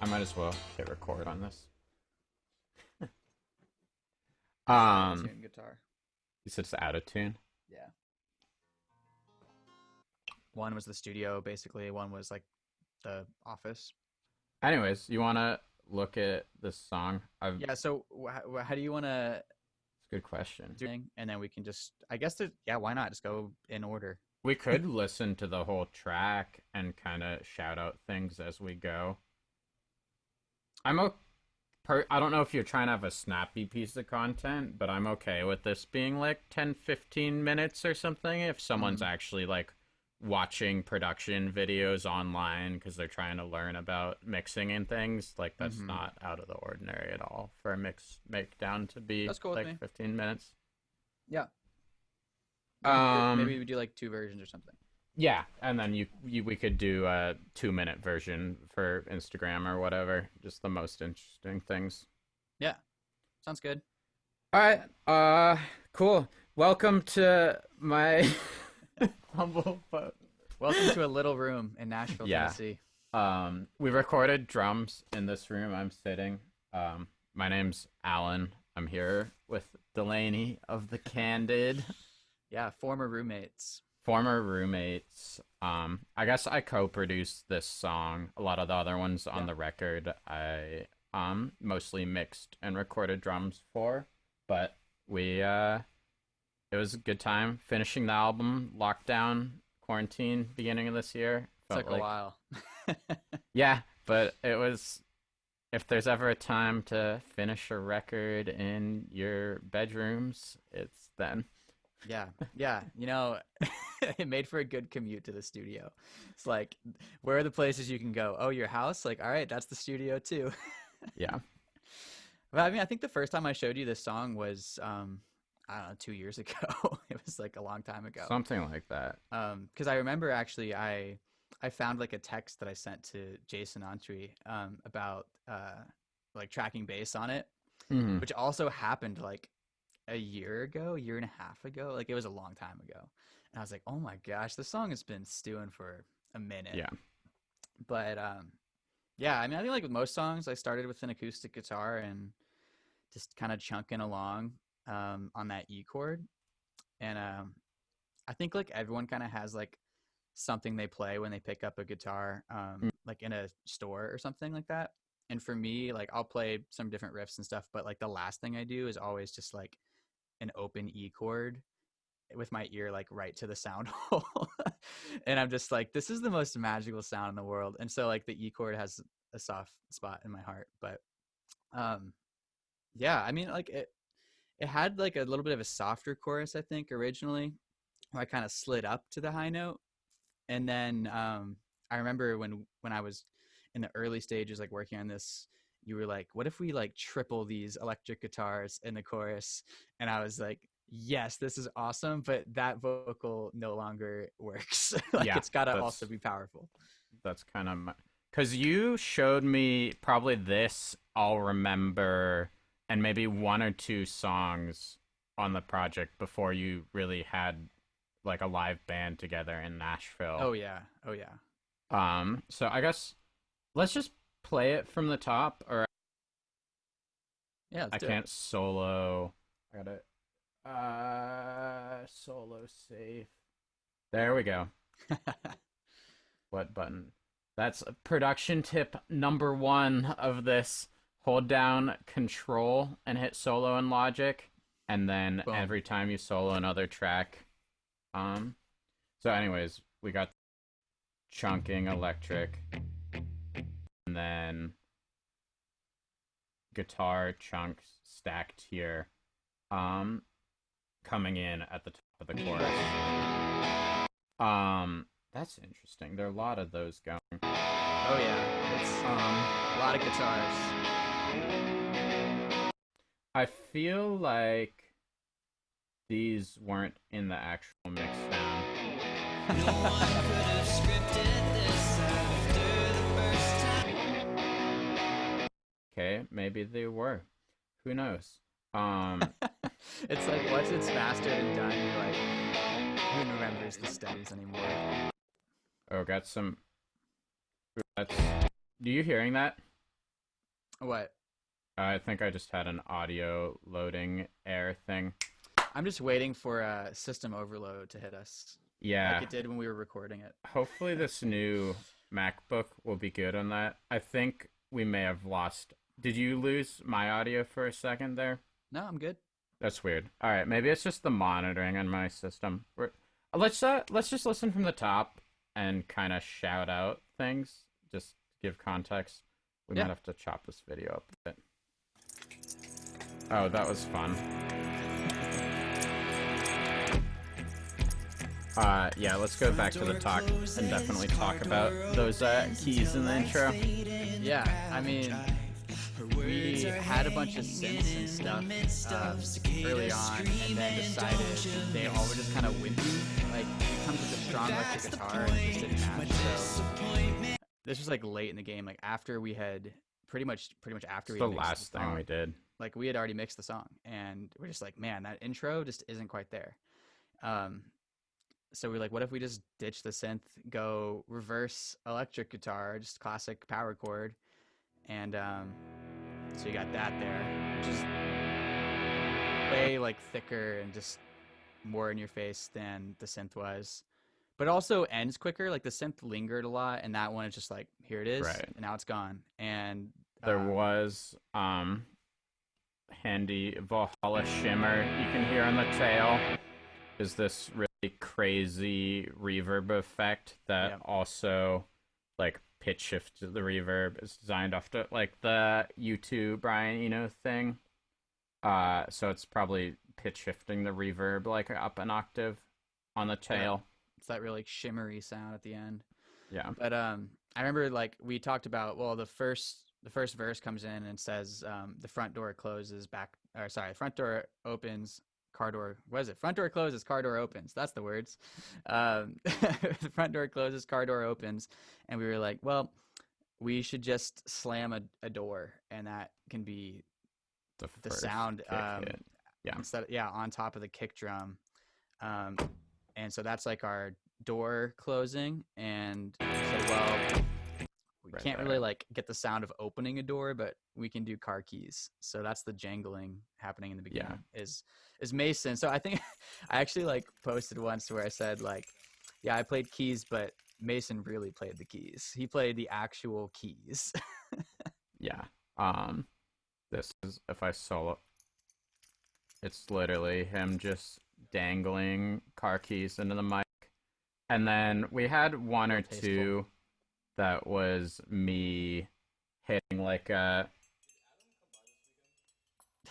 I might as well hit record on this. Tune guitar. You said it's out of tune? Yeah. One was the studio, basically. One was like the office. Anyways, you want to look at this song? Yeah, so how do you want to It's a good question. do it? And then we can just, I guess, why not? Just go in order. We could listen to the whole track and kind of shout out things as we go. I don't know if you're trying to have a snappy piece of content, but I'm okay with this being like 10, 15 minutes or something if someone's actually like watching production videos online because they're trying to learn about mixing and things. Like that's not out of the ordinary at all for a mix down to be That's cool with like me. 15 minutes. Yeah. Maybe we do like 2 versions or something. Yeah, and then we could do a 2-minute version for Instagram or whatever. Just the most interesting things. Yeah. Sounds good. All right. Cool. Welcome to my humble but Welcome to a little room in Nashville, Yeah. Tennessee. We recorded drums in this room I'm sitting. My name's Alan. I'm here with Delaney of the Candid. Yeah, former roommates. I guess I co-produced this song. A lot of the other ones on the record I mostly mixed and recorded drums for, but it was a good time finishing the album. Lockdown, quarantine, beginning of this year. Took a while. Yeah, but it was. If there's ever a time to finish a record in your bedrooms, it's then. Yeah. You know, it made for a good commute to the studio. It's like, where are the places you can go? Oh, your house? Like, all right, that's the studio too. Yeah. But I mean, I think the first time I showed you this song was, I don't know, 2 years ago. It was like a long time ago. Something like that. Because I remember actually I found like a text that I sent to Jason Antwi about like tracking bass on it, which also happened like a year and a half ago. Like it was a long time ago. And I was like, oh my gosh, this song has been stewing for a minute. Yeah. But yeah, I mean, I think like with most songs, I started with an acoustic guitar and just kind of chunking along on that E chord. And I think like everyone kind of has like something they play when they pick up a guitar, like in a store or something like that. And for me, like I'll play some different riffs and stuff, but like the last thing I do is always just like an open E chord with my ear like right to the sound hole. And I'm just like, this is the most magical sound in the world. And so like the E chord has a soft spot in my heart. But yeah, I mean, like it had like a little bit of a softer chorus, I think, originally, where I kind of slid up to the high note. And then I remember when I was in the early stages, like working on this, you were like, what if we like triple these electric guitars in the chorus? And I was like, yes, this is awesome, but that vocal no longer works. Like Yeah, it's got to also be powerful. That's kind of because you showed me probably this I'll remember and maybe 1 or 2 songs on the project before you really had like a live band together in Nashville. Oh yeah. So I guess let's just play it from the top, or Yeah, I can't solo. I gotta solo safe. There we go. What button? That's production tip number 1 of this. Hold down Control and hit solo in Logic, and then Boom. Every time you solo another track. So anyways, we got chunking electric, and then guitar chunks stacked here, coming in at the top of the chorus. That's interesting. There are a lot of those going. Oh yeah, it's a lot of guitars. I feel like these weren't in the actual mix down. No one could have scripted this after the first time. Okay, maybe they were. Who knows? It's like once it's mastered and done, you're like, who remembers the stems anymore? Oh, got some. That's. Do you hearing that? What? I think I just had an audio loading error thing. I'm just waiting for a system overload to hit us, Yeah. like it did when we were recording it. Hopefully this new MacBook will be good on that. I think we may have lost. Did you lose my audio for a second there? No, I'm good. That's weird. All right, maybe it's just the monitoring on my system. Let's just listen from the top and kind of shout out things. Just to give context. We Yeah. might have to chop this video up a bit. Oh, that was fun. Yeah, let's go back to the talk and definitely talk about those keys in the intro. Yeah, I mean, we had a bunch of synths and stuff early on, and then decided they all were just kind of wimpy. Like, it comes with a strong electric guitar, and it just didn't match. So this was like late in the game, like after we had pretty much after It's we the had mixed last the thing song. we did. Like we had already mixed the song, and we're just like, man, that intro just isn't quite there. So we're like, what if we just ditch the synth, go reverse electric guitar, just classic power chord, and so you got that there, which is way like thicker and just more in your face than the synth was, but also ends quicker. Like the synth lingered a lot, and that one is just like, here it is, Right. and now it's gone. And There was handy Valhalla shimmer you can hear on the tail. Is this really crazy reverb effect that Yep. also like pitch shifts the reverb? Is designed after like the U2 Brian Eno thing. So it's probably pitch shifting the reverb like up an octave on the tail. it's that really shimmery sound at the end. Yeah. But I remember like we talked about, well, the first verse comes in and says the front door closes front door opens, car door, what is it? Front door closes, car door opens. That's the words. The front door closes, car door opens, and we were like, well, we should just slam a door, and that can be the first sound kick hit. Yeah. on top of the kick drum. And so that's like our door closing, and we said, well, we Right can't there. really like get the sound of opening a door, but we can do car keys. So that's the jangling happening in the beginning. Is Mason. So I think I actually like posted once where I said like, yeah, I played keys, but Mason really played the keys. He played the actual keys. Yeah. This is, if I solo, it's literally him just dangling car keys into the mic. And then we had one or Tasteful. two that was me hitting like a.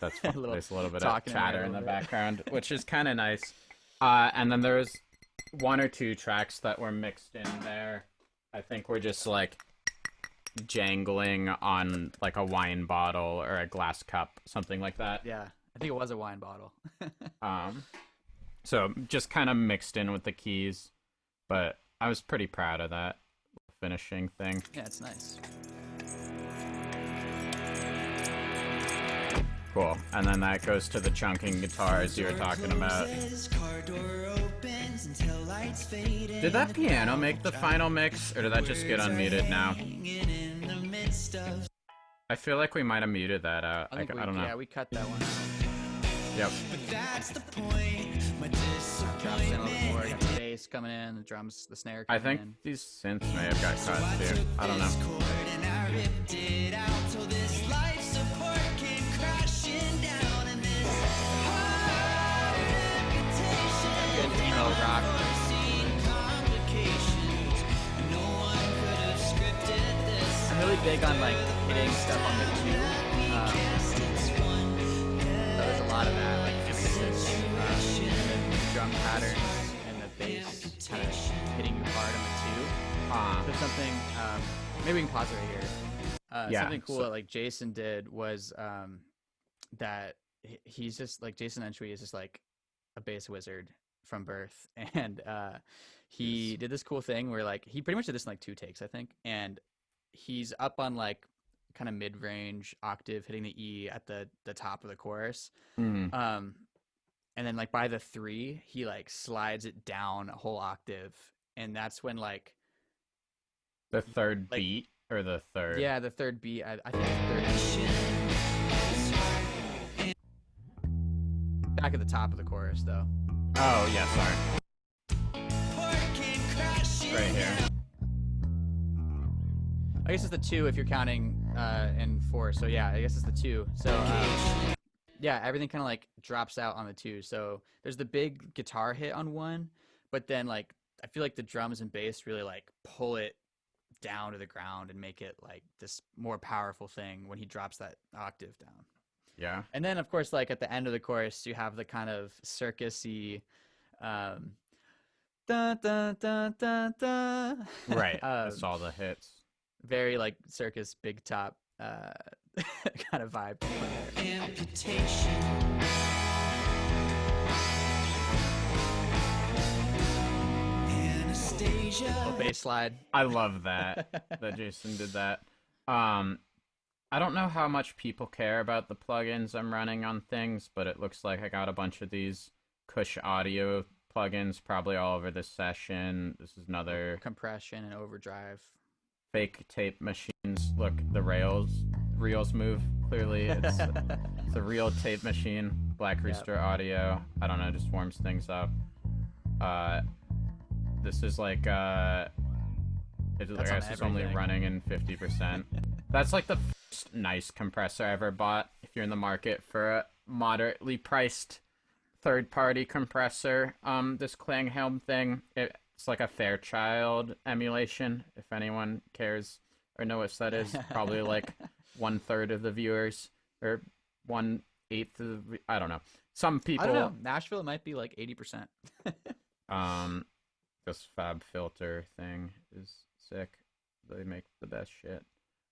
That's fun. Little There's a little bit of talking in there a chatter in the little bit. background, which is kind of nice. And then there was one or two tracks that were mixed in there. I think we're just like jangling on like a wine bottle or a glass cup, something like that. Yeah, I think it was a wine bottle. So just kind of mixed in with the keys, but I was pretty proud of that finishing thing. Yeah, it's nice. Cool. And then that goes to the chunking guitars you were talking about. Did that piano make the final mix, or did that just get unmuted now? I feel like we might have muted that out. I don't know. Yeah, we cut that one out. Yep. Drops in a little bit more. Got the bass coming in, the drums, the snare I coming think in. these synths may have got cut too. I don't know. Good emo rock. I'm really big on like hitting stuff on the two. There's a lot of that, like emphasis, and the drum patterns and the bass kind of hitting you hard on the two. So something, maybe we can pause it right here. Yeah, Something cool so- that like Jason did was that he's just like Jason Antwi is just like a bass wizard from birth, and he did this cool thing where like he pretty much did this in like 2 takes, I think, and he's up on like kind of mid-range octave hitting the E at the top of the chorus, Mhm. and then like by the 3 he like slides it down a whole octave, and that's when like The third like- beat or the third? Yeah, the third beat. I think it's the third. Back at the top of the chorus, though. Oh yeah, sorry. Right here. I guess it's the 2 if you're counting in 4. So yeah, I guess it's the 2. So yeah, everything kind of like drops out on the 2. So there's the big guitar hit on 1, but then like I feel like the drums and bass really like pull it down to the ground and make it like this more powerful thing when he drops that octave down. Yeah. And then of course like at the end of the chorus you have the kind of circusy da da da da da. Right. That's all the hits. Very like circus big top kind of vibe. Amputation. Anastasia. Little bass slide. I love that Jason did that. I don't know how much people care about the plugins I'm running on things, but it looks like I got a bunch of these Kush Audio plugins probably all over this session. This is another Compression and overdrive. fake tape machines. Look, the reels move. Clearly, it's a real tape machine. Black Rooster Audio. I don't know, just warms things up. This is like it's only running in 50%. That's like the first nice compressor I ever bought. If you're in the market for a moderately priced third-party compressor, this Klanghelm thing, it's like a Fairchild emulation. If anyone cares or know what that is, probably like 1/3 of the viewers or 1/8 of the, I don't know. Some people. I don't know. Nashville might be like 80%. This Fab Filter thing is sick. They make the best shit.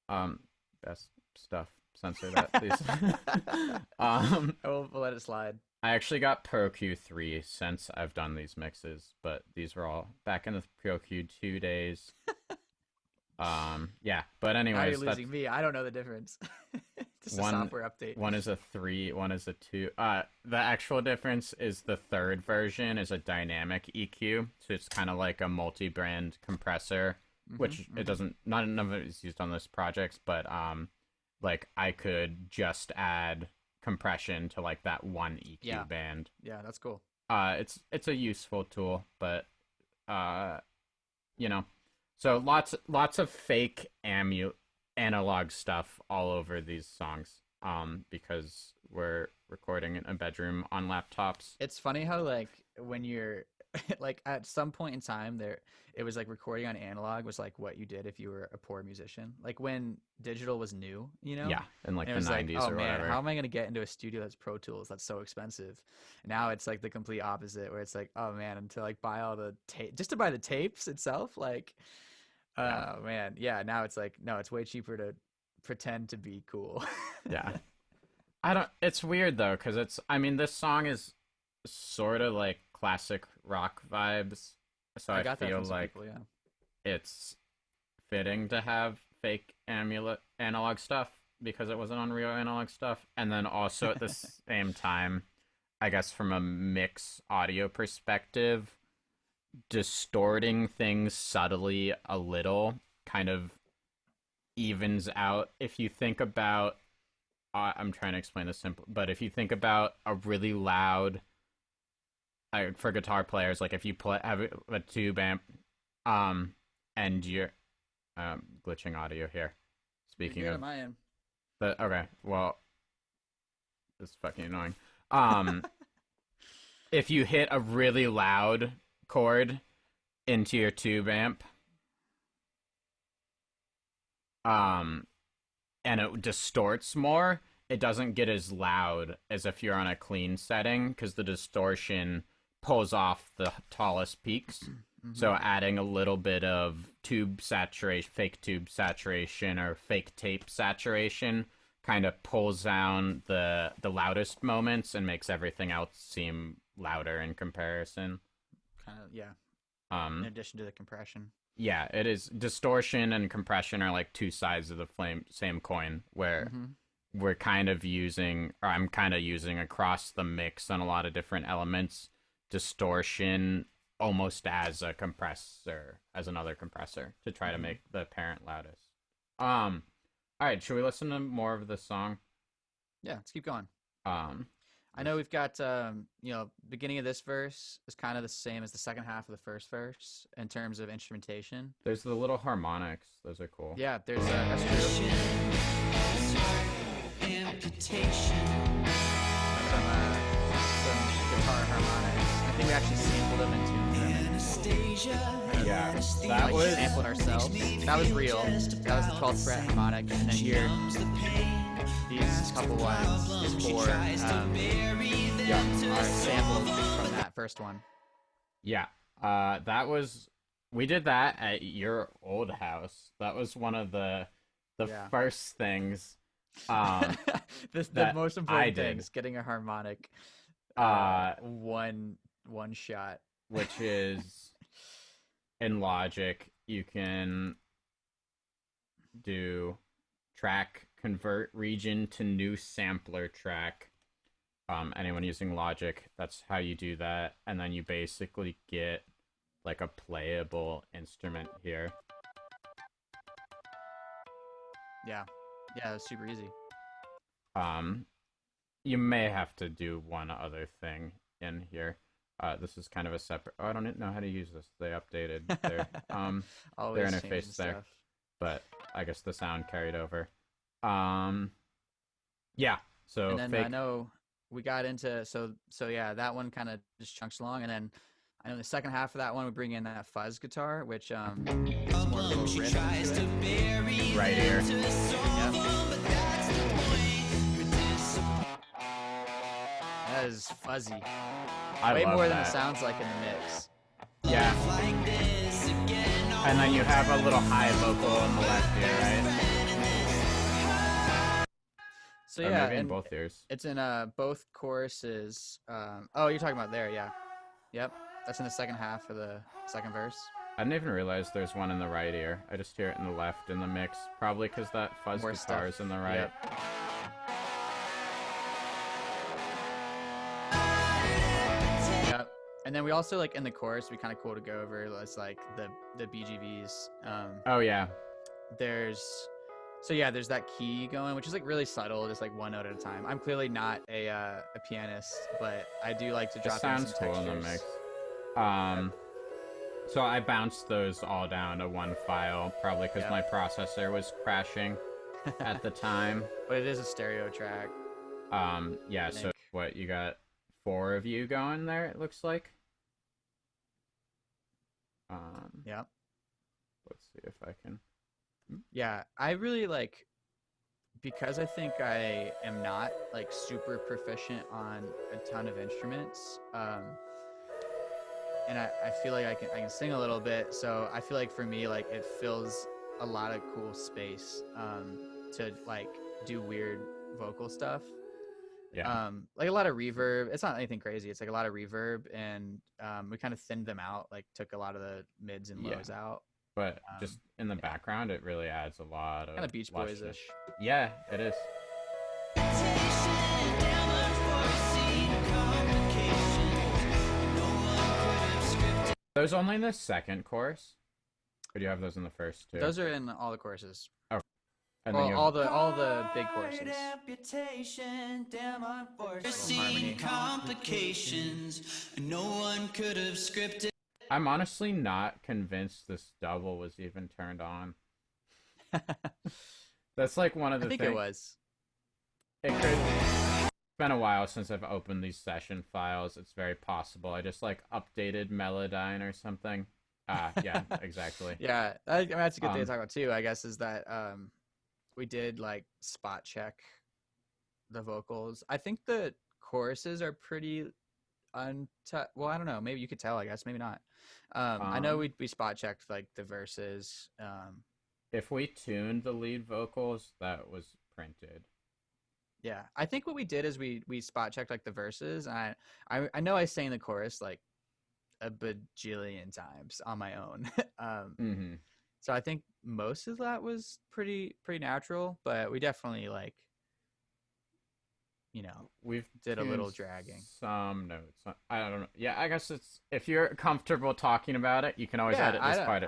Best stuff. Censor that, please. We'll let it slide. I actually got Pro Q3 since I've done these mixes, but these were all back in the Pro Q2 days. Yeah, but Now anyways, you're losing me. I don't know the difference. Just a software update. One is a 3, one is a 2. The actual difference is the third version is a dynamic EQ, so it's kind of like a multi-brand compressor, which it doesn't. None of it is used on this project, but like I could just add compression to like that one EQ band. Yeah, that's cool. It's a useful tool, but you know, so lots of fake analog stuff all over these songs, because we're recording in a bedroom on laptops. It's funny how like when you're like at some point in time there it was like recording on analog was like what you did if you were a poor musician, like when digital was new, you know. Yeah, in like and the it was 90s like, oh or man, whatever. how am I going to get into a studio that's Pro Tools? That's so expensive. Now it's like the complete opposite, where it's like, oh man, and to like buy all the tape, just to buy the tapes itself, like oh man, yeah, now it's like, no, it's way cheaper to pretend to be cool. Yeah. It's weird though, because I mean, this song is sort of like classic rock vibes, so I got that feel from some like people, yeah. it's fitting to have fake analog stuff because it wasn't on real analog stuff. And then also at the same time, I guess from a mix audio perspective, distorting things subtly a little kind of evens out. If you think about, I'm trying to explain this simple, but if you think about a really loud, for guitar players, like if you have a tube amp, and you're glitching audio here. Speaking of my end. but okay, well, it's fucking annoying. If you hit a really loud chord into your tube amp, and it distorts more, it doesn't get as loud as if you're on a clean setting, because the distortion pulls off the tallest peaks. So adding a little bit of tube saturation, fake tube saturation, or fake tape saturation kind of pulls down the loudest moments and makes everything else seem louder in comparison. Kind of, yeah. In addition to the compression. Yeah, it is. Distortion and compression are like two sides of the same coin, where we're kind of using, or I'm kind of using across the mix on a lot of different elements, distortion almost as a compressor, as another compressor, to try to make the apparent loudest. All right, should we listen to more of the song? Yeah, let's keep going. Um, I know we've got, beginning of this verse is kind of the same as the second half of the first verse in terms of instrumentation. there's the little harmonics. Those are cool. Yeah, that's true. Amputation. Some guitar harmonics. I think we actually sampled them and tuned them. Anesthesia. Yeah, that Like was sampled ourselves. That was real. That was the 12th fret harmonic, and then here, these couple ones, these four, are sampled from that first one. yeah. We did that at your old house. That was one of the Yeah. first things. The that most I important did. thing is getting a harmonic. One shot. Which is in Logic, you can do track convert region to new sampler track. Anyone using Logic, that's how you do that, and then you basically get like a playable instrument here. Yeah, it's super easy. You may have to do one other thing in here. This is kind of a separate. Oh, I don't know how to use this. They updated their Always their changing interface there, stuff. but I guess the sound carried over. Yeah. So And then fake. I know we got into so yeah, that one kind of just chunks along, and then I know the second half of that one we bring in that fuzz guitar, which gives more of a little riff into it. Right here. That is fuzzy. I Way love more than that. it sounds like in the mix. Yeah. And then you have a little high vocal on the left here, right? So Or yeah, maybe in and both ears. it's in both choruses. Oh, you're talking about there, yeah. Yep, that's in the second half of the second verse. I didn't even realize there's one in the right ear. I just hear it in the left in the mix. Probably because that fuzz More guitar stuff. is in the right. Yep. Yep. And then we also like in the chorus, we kind of cool to go over. It's like the BGVs. Oh yeah. There's that key going, which is like really subtle, just like one note at a time. I'm clearly not a pianist, but I do like to It drop in sounds some cool in the textures. mix. So I bounced those all down to one file, probably because Yeah. my processor was crashing at the time. But it is a stereo track. Yeah. So Nick. what, you got 4 of you going there? It looks like. Yep. Let's see if I can. Yeah, I really like, because I think I am not like super proficient on a ton of instruments. And I feel like I can sing a little bit, so I feel like for me, like, it fills a lot of cool space to like do weird vocal stuff. Yeah. Like a lot of reverb. It's not anything crazy. It's like a lot of reverb, and we kind of thinned them out, like took a lot of the mids and Yeah. lows out. But just in the background, it really adds a lot of Kind of Beach lushness. Boys-ish. Yeah, it is. Those only in the second chorus? Or do you have those in the first too? Those are in all the courses. And Well, then you all have, the big courses. Amputation, damn harmony. unforeseen complications. No one could have scripted. I'm honestly not convinced this double was even turned on. That's like one of the I think things. it was. It could. It's been a while since I've opened these session files. It's very possible. I just like updated Melodyne or something. Yeah, exactly. Yeah, I mean, that's a good thing to Um, talk about too. I guess is that we did like spot check the vocals. I think the choruses are pretty well, I don't know. Maybe you could tell. I guess maybe not. I know we spot checked like the verses. If we tuned the lead vocals, that was printed. Yeah, I think what we did is we spot checked like the verses. And I know I sang the chorus like a bajillion times on my own. Mm-hmm. So I think most of that was pretty natural, but we definitely like, We've did a little tuned dragging. some notes. I don't know. Yeah, I guess it's if you're comfortable talking about it, you can always edit this part.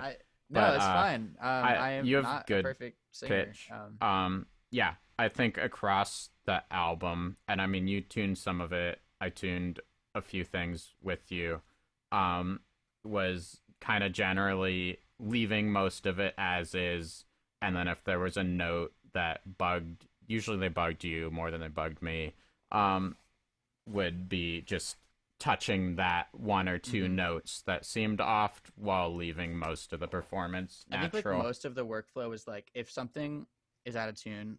No, But it's fine. I am you have not a good perfect singer. pitch. Yeah, I think across the album, and I mean, you tuned some of it. I tuned a few things with you. Was kind of generally leaving most of it as is, and then if there was a note that bugged, usually they bugged you more than they bugged me. Would be just touching that one or two notes that seemed off while leaving most of the performance I think natural. like most of the workflow is like if something is out of tune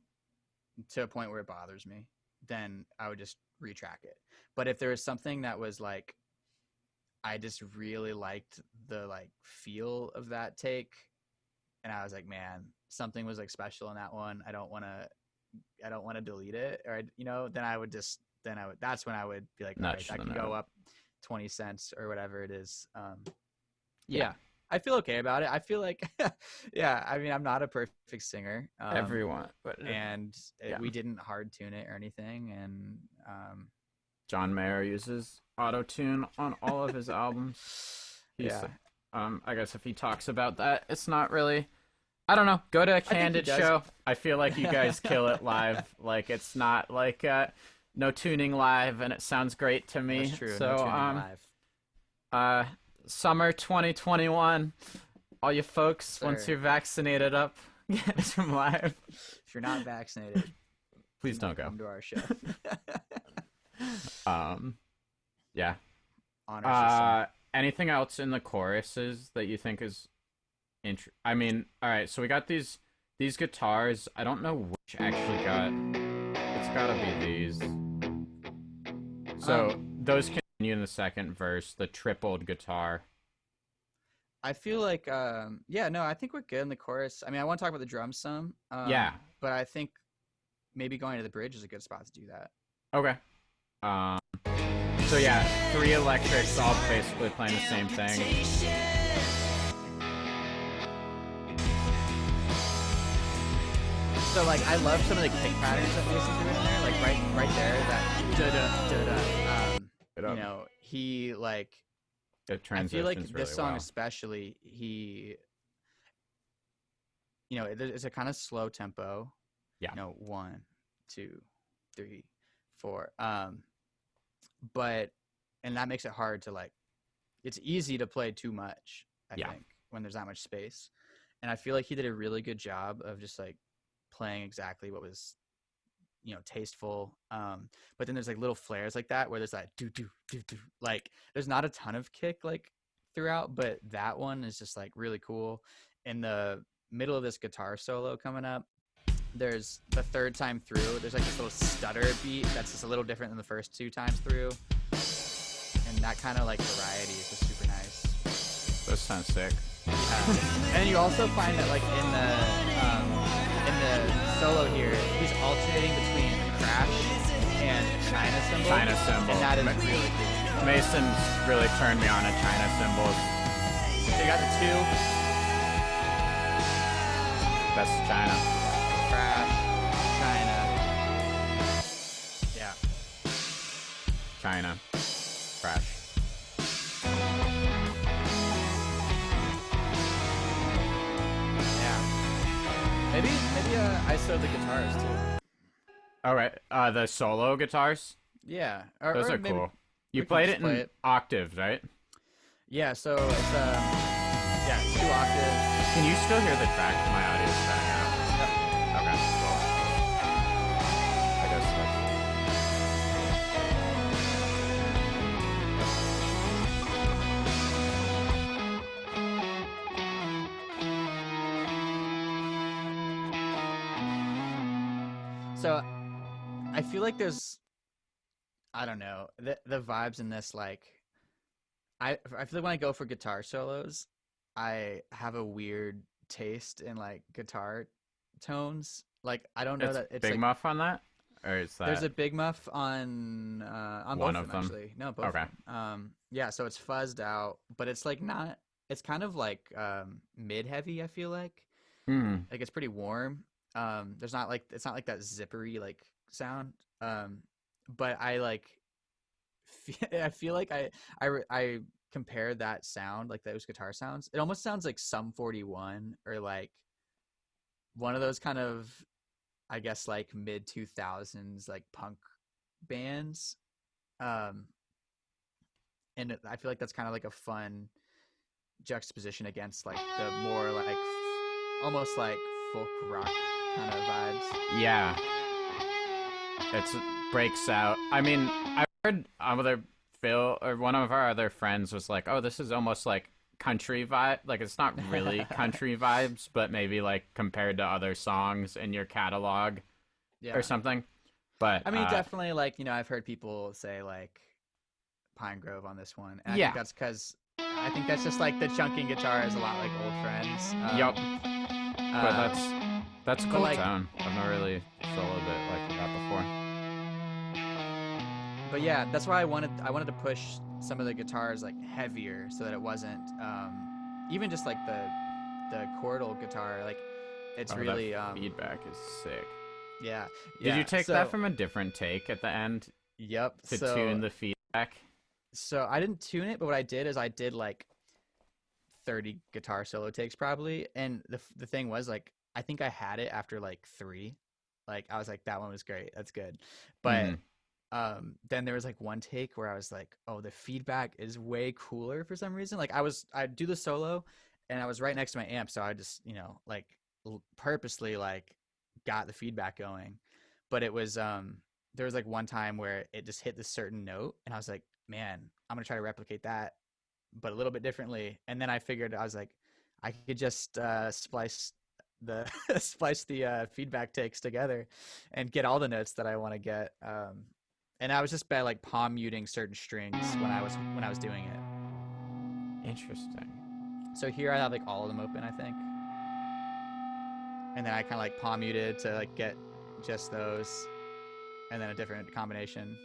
to a point where it bothers me, then I would just retrack it. But if there was something that was like I just really liked the like feel of that take, and I was like, man, something was like special in that one. I don't want to delete it, or then I would just that's when I would be like, all right, Nudge that the can go note. up 20 cents or whatever it is. Yeah. I feel okay about it. I feel like, yeah, I mean, I'm not a perfect singer. Everyone, but And yeah. we didn't hard tune it or anything. And John Mayer uses auto-tune on all of his albums. yeah. I guess if he talks about that, it's not really. I don't know. Go to a Candid does. show. I feel like you guys kill it live. Like it's not like no tuning live, and it sounds great to me. That's true. So No tuning live. Summer 2021. All you folks, once Sir. you're vaccinated up, get some live. If you're not vaccinated, Please don't go. come to our show. Yeah. Honor system. Anything else in the choruses that you think is I mean, all right, so we got these guitars. I don't know which actually got. It's got to be these. So those continue in the second verse. The tripled guitar. I feel like, I think we're good in the chorus. I mean, I want to talk about the drums some. Yeah. But I think maybe going to the bridge is a good spot to do that. Okay. So yeah, 3 electrics, all basically playing the same thing. So like, I love some of the kick patterns that Mason threw in there. Like right there, that da-da. He like. It I feel like transitions this really song well. especially, it's a kind of slow tempo. Yeah. 1, 2, 3, 4. But that makes it hard to like. It's easy to play too much. I think when there's that much space, and I feel like he did a really good job of just like playing exactly what was tasteful. But then there's like little flares like that where there's that do do do do, like there's not a ton of kick like throughout, but that one is just like really cool. In the middle of this guitar solo coming up, there's the third time through, there's like this little stutter beat that's just a little different than the first 2 times through, and that kind of like variety is just super nice. Those sound sick. And you also find that like in the solo here, he's alternating between crash and China cymbal. China cymbal. And that is really cool. Mason's really turned me on to China cymbals. So you got the 2. That's China. Crash, China. Yeah. China. Crash. Maybe ISO the guitars too. All right. The solo guitars. Yeah, Those or are maybe cool. You we can played just it play in it. octaves, right? Yeah, so it's 2 octaves. Can you still hear the track? My audio's cutting out. Yep. Okay. Cool. I guess that's. So I feel like there's, I don't know, the vibes in this, like I feel like when I go for guitar solos, I have a weird taste in like guitar tones. Like I don't know that it's Big like, Muff on that, or is that there's a Big Muff on one both of them? actually. No, both. Okay. Of them. Yeah, so it's fuzzed out, but it's like not. It's kind of like mid heavy. I feel like it's pretty warm. There's not like it's not like that zippery like sound. But I like. I feel like I compare that sound, like those guitar sounds, it almost sounds like Sum 41 or like one of those kind of, I guess, like mid 2000s like punk bands. And I feel like that's kind of like a fun juxtaposition against like the more like almost like folk rock kind of vibes. Yeah, it breaks out. I mean, I heard Phil or one of our other friends was like, "Oh, this is almost like country vibe. Like it's not really country vibes, but maybe like compared to other songs in your catalog or something." But I mean, definitely like, you know, I've heard people say like Pine Grove on this one. And I think that's because I think that's just like the chunking guitar is a lot like Old Friends. Yep. But that's cool like, tone. I've not really soloed it like that before. But yeah, that's why I wanted to push some of the guitars like heavier so that it wasn't even just like the chordal guitar, like it's really that feedback is sick. Yeah. Did you take that from a different take at the end? Yep. To tune the feedback? So I didn't tune it, but what I did is I did like 30 guitar solo takes probably, and the thing was like I think I had it after like 3. Like I was like, that one was great, that's good. But then there was like one take where I was like, oh, the feedback is way cooler for some reason. Like I'd do the solo and I was right next to my amp, so I just, you know, like purposely like got the feedback going. But it was there was like one time where it just hit this certain note and I was like, man, I'm gonna try to replicate that but a little bit differently. And then I figured, I was like, I could just splice the feedback takes together and get all the notes that I want to get. And I was just by like palm muting certain strings when I was doing it. Interesting. So here I have like all of them open, I think. And then I kind of like palm muted to like get just those, and then a different combination.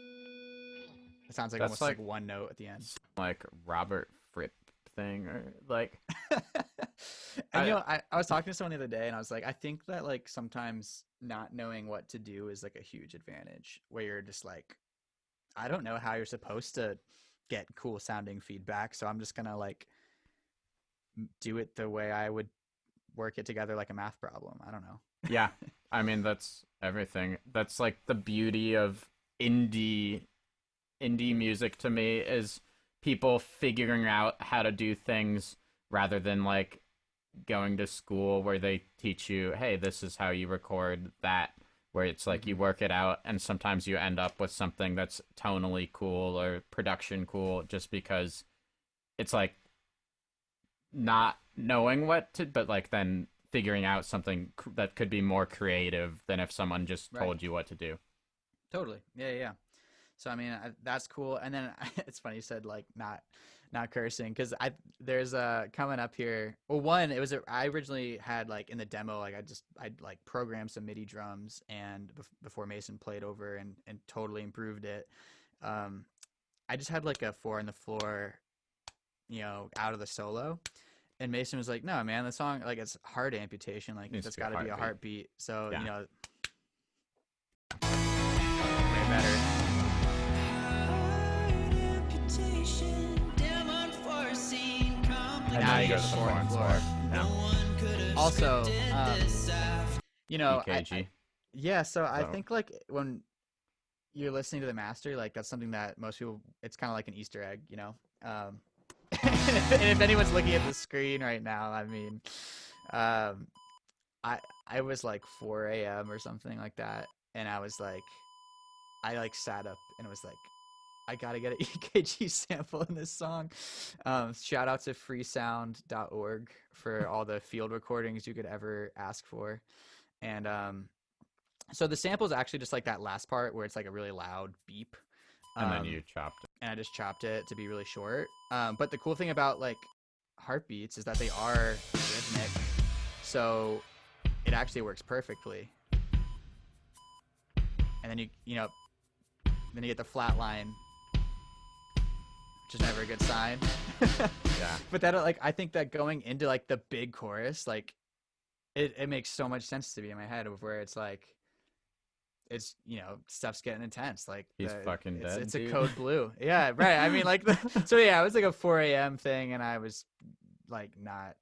It sounds like almost like one note at the end. Like Robert Fripp thing or like. And you know, I was talking to someone the other day and I was like, I think that like sometimes not knowing what to do is like a huge advantage, where you're just like, I don't know how you're supposed to get cool sounding feedback, so I'm just gonna like do it the way I would work it together like a math problem. I don't know. Yeah, I mean that's everything. That's like the beauty of indie music to me, is people figuring out how to do things rather than like going to school where they teach you, hey, this is how you record that, where it's like you work it out and sometimes you end up with something that's tonally cool or production cool just because it's like not knowing what to, but like then figuring out something that could be more creative than if someone just told you what to do. Totally. Yeah. So I mean, that's cool. And then it's funny you said like not cursing, because there's coming up here. Well, one, I originally had like in the demo, like I'd like programmed some MIDI drums and before Mason played over and totally improved it. I just had like a 4 on the floor, you know, out of the solo. And Mason was like, no, man, the song, like it's hard amputation. Like that's got to be a heartbeat. So, you know, way better. Now you go to the 4 on the floor. No. Also, you know, so I think like when you're listening to the master, like that's something that most people, it's kind of like an Easter egg, you know? And if anyone's looking at the screen right now, I mean, I was like 4 a.m. or something like that, and I was like, I like sat up and was like, I gotta get an EKG sample in this song. Shout out to freesound.org for all the field recordings you could ever ask for. And so the sample is actually just like that last part where it's like a really loud beep. And then you chopped it. And I just chopped it to be really short. But the cool thing about like heartbeats is that they are rhythmic. So it actually works perfectly. And then you know, then you get the flat line, which is never a good sign. Yeah. But that, like, I think that going into like the big chorus, like it makes so much sense to me in my head, of where it's like it's stuff's getting intense. Like He's fucking dead. It's a dude. code blue. Yeah, right. I mean, like so yeah, it was like a 4 a.m. thing, and I was like not,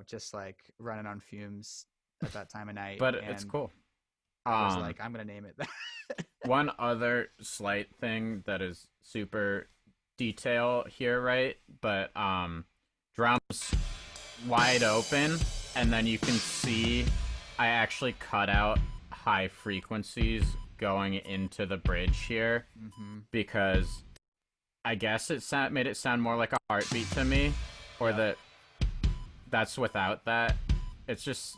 just like running on fumes at that time of night. But and it's cool. I was like, I'm gonna name it that. One other slight thing that is super detail here, right? But drums wide open, and then you can see I actually cut out high frequencies going into the bridge here because I guess it made it sound more like a heartbeat to me, or that's without that. It's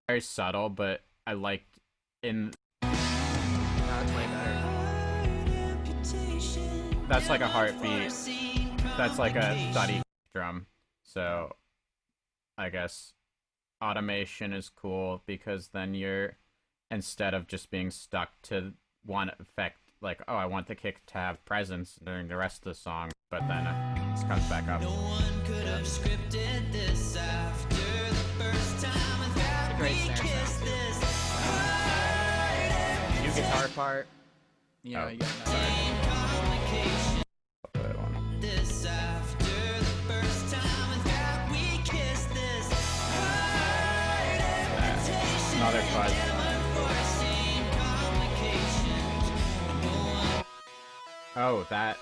very subtle, but I liked in. That's like a heartbeat. That's like a study drum. So I guess automation is cool because then you're, instead of just being stuck to one effect, like, oh, I want the kick to have presence during the rest of the song, but then it just comes back up. No one could have scripted this after the first time that Great we snare kissed sound, too. this New guitar part. You got complication. This after the first time that we kissed this Another fuzz. Oh, that's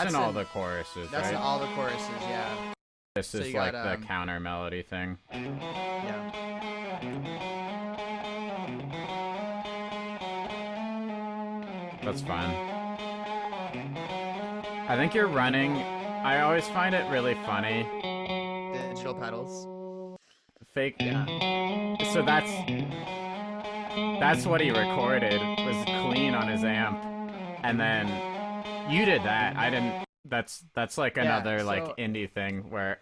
in all the choruses, That's right? in all the choruses, yeah. This so is you like got, the counter melody thing. Yeah. That's fun. I think you're running. I always find it really funny. Digital pedals. Fake. Yeah. So that's what he recorded, was clean on his amp, and then you did that. I didn't. That's like another so- like indie thing where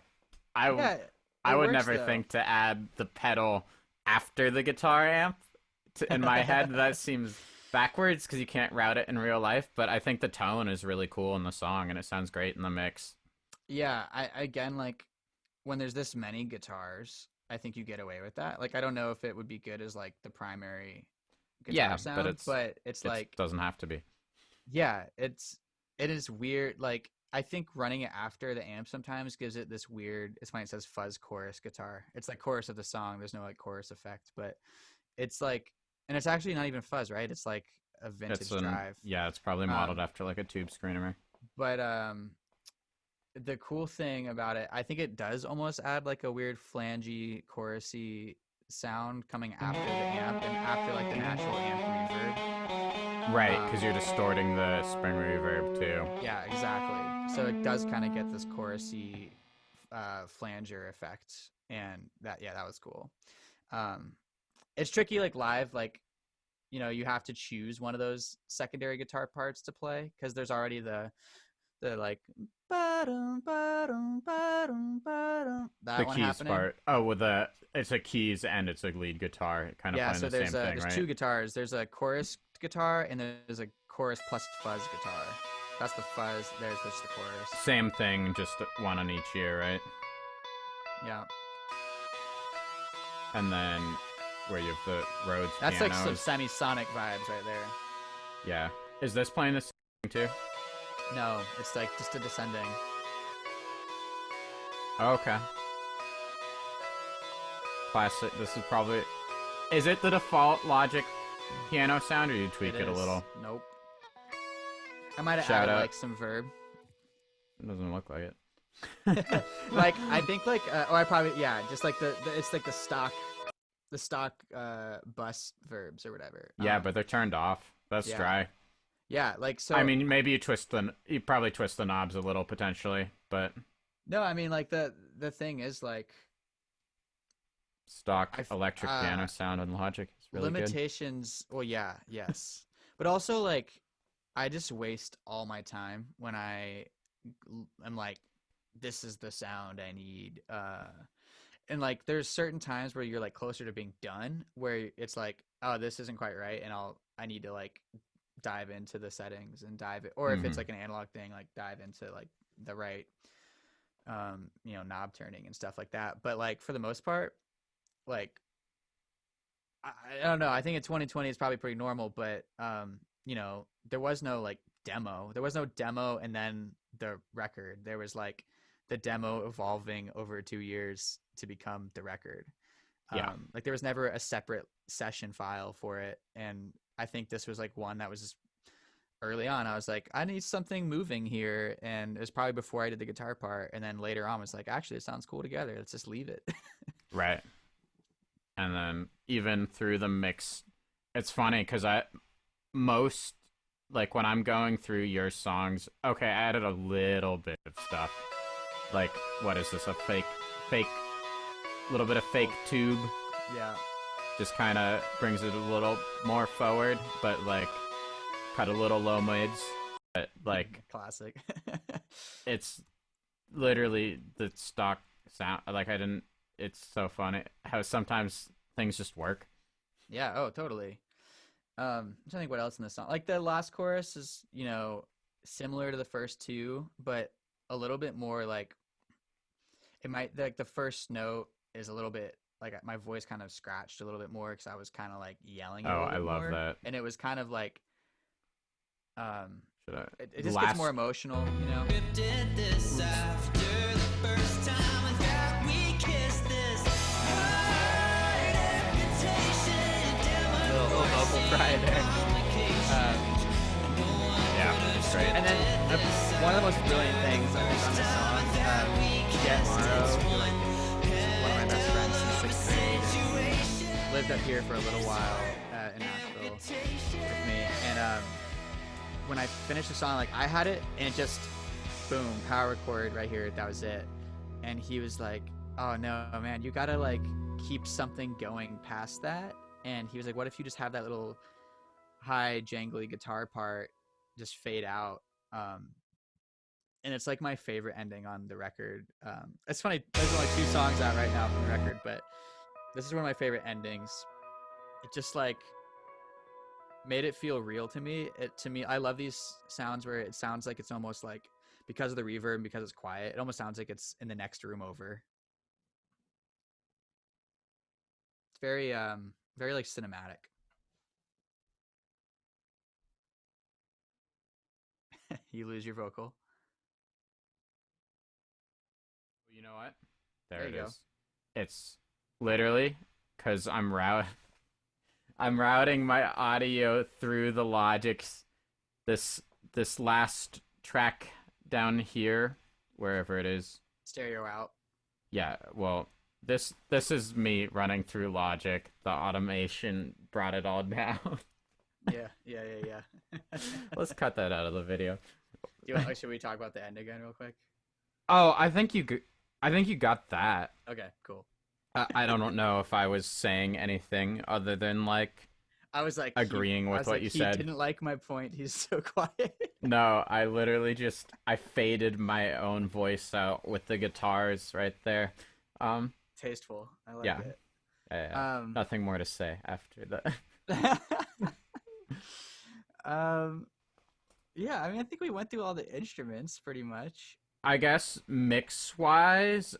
I Yeah, I it would works, never though. think to add the pedal after the guitar amp. In my head, that seems backwards because you can't route it in real life. But I think the tone is really cool in the song, and it sounds great in the mix. Yeah, I again, like when there's this many guitars, I think you get away with that. Like I don't know if it would be good as like the primary guitar sound, but it's It like doesn't have to be. yeah, it is weird. Like I think running it after the amp sometimes gives it this weird. It's funny it says fuzz chorus guitar. It's like chorus of the song. There's no like chorus effect, but it's like, and it's actually not even fuzz, right? It's like a vintage drive. Yeah, it's probably modeled after like a tube screener. But the cool thing about it, I think it does almost add like a weird flangey, chorusy sound coming after the amp and after like the natural amp reverb. Right, because you're distorting the spring reverb too. Yeah, exactly. So it does kind of get this chorusy flanger effect, and that was cool. It's tricky like live, like you have to choose one of those secondary guitar parts to play because there's already the like ba-dum, ba-dum, ba-dum, ba-dum, that The one keys happening. part. Oh, it's a keys and it's a lead guitar, kind of Yeah, playing so the same thing, there's right? two guitars. There's a chorus guitar and there's a chorus plus fuzz guitar. That's the fuzz. There's just the chorus. Same thing, just one on each ear, right? Yeah, And then where you have the Rhodes that's pianos. like some semi-sonic vibes right there. Yeah. Is this playing the same thing too? No, it's like just a descending. Oh, okay. Classic. This is probably. Is it the default Logic piano sound, or you tweak it a is. little? Nope. I might have Shout added out. like some verb. It doesn't look like it. Like I think like I probably just like the it's like the stock bus verbs or whatever. Yeah, but they're turned off. That's yeah. dry. Yeah, like so. I mean, maybe you probably twist the knobs a little potentially, but no, I mean like the thing is like stock electric piano sound in Logic is really limitations. Well, yeah, yes, but also like I just waste all my time when I'm like, this is the sound I need. And like there's certain times where you're like closer to being done, where it's like, oh, this isn't quite right, and I need to like dive into the settings and or if it's like an analog thing, like dive into like the right knob turning and stuff like that. But like for the most part, like I don't know. I think in 2020 it's probably pretty normal, but you know, there was no like demo. There was no demo and then the record. There was like the demo evolving over 2 years to become the record. Yeah. Like there was never a separate session file for it, and I think this was like one that was just early on. I was like, I need something moving here, and it was probably before I did the guitar part, and then later on I was like, actually, it sounds cool together. Let's just leave it. Right. And then even through the mix, it's funny because most, like when I'm going through your songs, okay, I added a little bit of stuff. Like, what is this? A fake, little bit of fake tube. Yeah. Just kind of brings it a little more forward, but like cut a little low mids. But like, Classic. it's literally the stock sound. Like it's so funny how sometimes things just work. Yeah. Oh, totally. I'm trying to think what else in the song. Like the last chorus is, you know, similar to the first two, but a little bit more like it might like the first note is a little bit like my voice kind of scratched a little bit more because I was kind of like yelling. Oh, I love more. that. And it was kind of like, Should I? it just gets more emotional, you know. Did this after the first time I thought we kissed this hard amputation. Little vocal fry there. Yeah, it's great. And then one of the most brilliant things I think on this song, Get Morrow, who, like, is one of my best friends since 6th grade, and lived up here for a little while in Nashville with me. And when I finished the song, like I had it and it just boom, power chord right here. That was it. And he was like, "Oh no, man, you gotta like keep something going past that." And he was like, "What if you just have that little high jangly guitar part just fade out?" And it's like my favorite ending on the record. It's funny, there's only 2 songs out right now from the record, but this is one of my favorite endings. It just like made it feel real to me. I love these sounds where it sounds like it's almost like, because of the reverb and because it's quiet, it almost sounds like it's in the next room over. It's very very like cinematic. You lose your vocal. You know what? There There it you go. is. It's literally because I'm routing my audio through the Logic's this last track down here, wherever it is. Stereo out. Yeah, well, this is me running through Logic. The automation brought it all down. Yeah. Let's cut that out of the video. Should we talk about the end again real quick? Oh, I think you got that. Okay, cool. I don't know if I was saying anything other than like I was like agreeing with what you said. He didn't like my point. He's so quiet. No, I literally I faded my own voice out with the guitars right there. Tasteful. I like Yeah. it. Nothing more to say after that. Yeah, I mean, I think we went through all the instruments pretty much. I guess mix-wise,